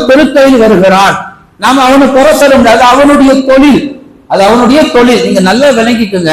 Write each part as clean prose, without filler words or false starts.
பெருக்கையில் வருகிறான். நாம அவனை குறை சொல்ல முடியாது, அவனுடைய தொழில், அது அவனுடைய தொழில். நீங்க நல்லா விளங்கிக்குங்க.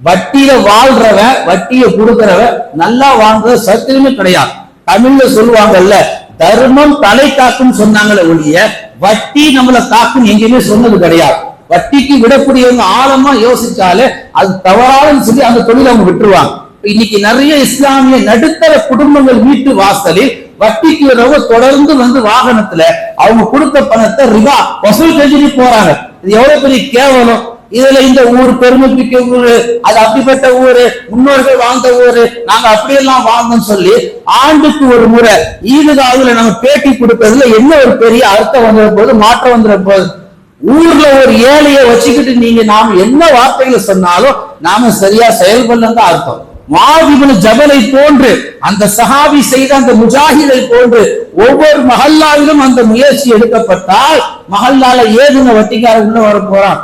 வட்டியில வாழ்றவன், வட்டியை கொடுக்கிறவன் நல்லா வாழ்றது சத்தியமே கிடையாது. தமிழ்ல சொல்லுவாங்கல்ல, தர்மம் தலை காக்கும் சொன்னாங்களே ஒழிய வட்டி நம்மளை காக்கும் எங்கேயுமே சொன்னது கிடையாது. வட்டிக்கு விடக்கூடியவங்க ஆழமா யோசிச்சாலே அது தவறாதுன்னு சொல்லி அந்த தொழிலை அவங்க விட்டுருவாங்க. இன்னைக்கு நிறைய இஸ்லாமிய நடுத்தர குடும்பங்கள் வீட்டு வாசலில் வட்டிக்கு வரவங்க தொடர்ந்து வந்து வாகனத்துல அவங்க கொடுத்த பணத்தை ரிபா வசூல் செஞ்சுட்டு போறாங்க. இது எவ்வளவு பெரிய கேவலம். இதுல இந்த ஊர் பெருமைப்பிக்க ஊரு, அது அப்படிப்பட்ட ஊரு, முன்னோர்கள் வாழ்ந்த ஊரு, நாங்க அப்படியெல்லாம் வாழ்ந்தோம்னு சொல்லி ஆண்டுக்கு ஒரு முறை ஈதுகாவுல நம்ம பேட்டி கொடுக்கறதுல என்ன ஒரு பெரிய அர்த்தம் வந்துட போது, மாற்றம் வந்துட போது. ஊர்ல ஒரு ஏழையை வச்சுக்கிட்டு நீங்க நாம என்ன வார்த்தைகளை சொன்னாலும் நாம சரியா செயல்படலாம் தான் அர்த்தம். முஆத் ஜபலை போன்று அந்த சஹாபி செய்த அந்த முஜாஹிதை போன்று ஒவ்வொரு மஹல்லாவிலும் அந்த முயற்சி எடுக்கப்பட்டால் மஹல்லால ஏதுங்க வட்டிக்கார உள்ள வர போறான்.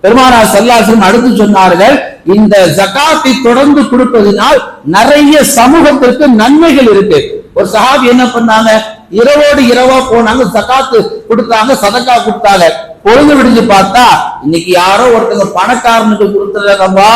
பெருமானார் ஸல்லல்லாஹு அலைஹி வஸல்லம் அடுத்து சொன்னார்கள், இந்த ஜகாத்தை தொடர்ந்து கொடுப்பதனால் நிறைய சமூகத்திற்கு நன்மைகள் இருக்கு. ஒரு சஹாபி என்ன பண்ணாங்க, இரவோடு இரவா போனாங்க, ஜகாத்து கொடுத்தாங்க, சதக்கா கொடுத்தாங்க. பொழுது விடிஞ்சு பார்த்தா இன்னைக்கு யாரோ ஒருத்தங்க பணக்காரனுக்கு கொடுத்துறாங்கப்பா.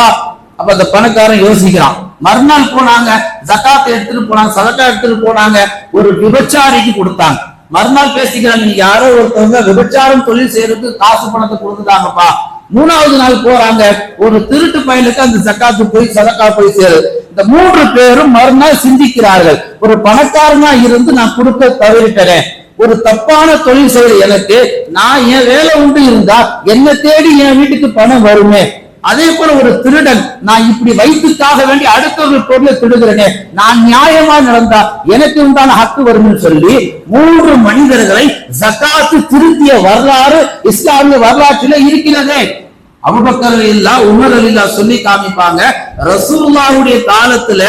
அப்ப அந்த பணக்காரன் யோசிக்கிறான். மறுநாள் போனாங்க, ஜகாத்தை எடுத்துட்டு போனாங்க, சதக்கா எடுத்துட்டு போனாங்க, ஒரு விபச்சாரிக்கு கொடுத்தாங்க. மறுநாள் பேசிக்கிறாங்க, நீங்க யாரோ ஒருத்தவங்க விபச்சாரம் தொழில் செய்யறதுக்கு காசு பணத்தை கொடுத்துட்டாங்கப்பா. மூணாவது நாள் போறாங்க, ஒரு திருட்டு பயலுக்கு அந்த ஜகாத்து போய் சதக்கா போய் சேரு. இந்த மூன்று பேரும் மறுநாள் சிந்திக்கிறார்கள், ஒரு பணக்காரனா இருந்து நான் கொடுக்க தவறிட்டேன், ஒரு தப்பான தொழில் செய்யற எனக்கு நான் என் வேலை உண்டு இருந்தா என்ன தேடி என் வீட்டுக்கு பணம் வருமே. அதே போல ஒரு திருடன், நான் இப்படி வயிற்றுக்காக வேண்டி அடுத்தவர்கள் பொருளை திருடுகிறேனே, நான் நியாயமா நடந்தா எனக்கு உண்டான ஹக்கு வரும்னு சொல்லி மூன்று மனிதர்களை ஜகாத்து திருத்திய வரலாறு இஸ்லாமிய வரலாற்றில இருக்கிறதே. அபூபக்கர் ரலியல்லாஹு, உமர் ரலியல்லாஹு சொல்லி காமிப்பாங்க, ரசூலுல்லாஹுடைய காலத்துல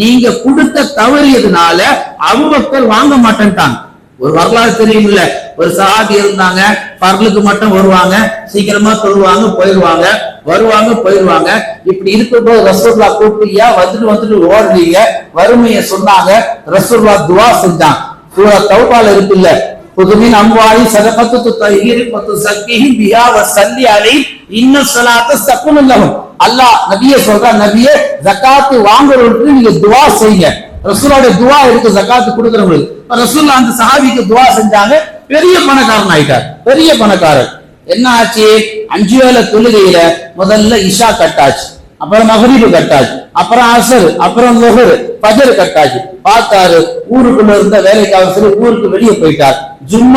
நீங்க கொடுத்த தவறியதுனால அபூபக்கர் வாங்க மாட்டேன்ட்டாங்க. ஒரு வரலாறு தெரியும் இல்ல, ஒரு சஹாபி இருந்தாங்க, பர்லுக்கு மட்டும் வருவாங்க, சீக்கிரமா தொழுவாங்க, போயிடுவாங்க, வருவாங்க, போயிடுவாங்க. இப்படி இருக்கும்போது ரசூலுல்லாஹ் கூப்பிட்டியா, வந்துட்டு ஓடுறீங்க, வறுமையை சொன்னாங்க. ரசூலுல்லாஹ் துஆ செஞ்சாங்க. சூரா தௌபால இருக்குல்ல, புதுமின் அம்வாலி சதகத்து துத்தஹீரி வதுஸக்கிஹி பிஹா வஸல்லி அலைஹி இன்ன ஸலாத்த ஸகுனுல் லஹும். அல்லாஹ் நபியே சொல்றா, நபியே ஜகாத் வாங்குறவங்களுக்கு நீங்க துஆ செய்யுங்க. ரசூலுடைய துஆ இருக்கு ஜகாத் கொடுக்கிறவங்களுக்கு. ரசூலுல்லாஹ் அந்த சஹாபிக்கு துஆ செஞ்சாங்க, பெரிய பணக்காரன் ஆயிட்டார், பெரிய பணக்காரர். என்ன ஆச்சு, 5 வேளை தொழுகையில முதல்ல இஷா கட்டாச்சு, அப்புறம் மக்ரிப் கட்டாச்சு, அப்புறம் அஸ்ர், அப்புறம் லுஹர், ஃபஜ்ர் கட்டாச்சு. பார்த்தாரு ஊருக்குள்ள இருந்த வேலைக்காக சொல்லி ஊருக்கு வெளியே போயிட்டார். ஜும்மா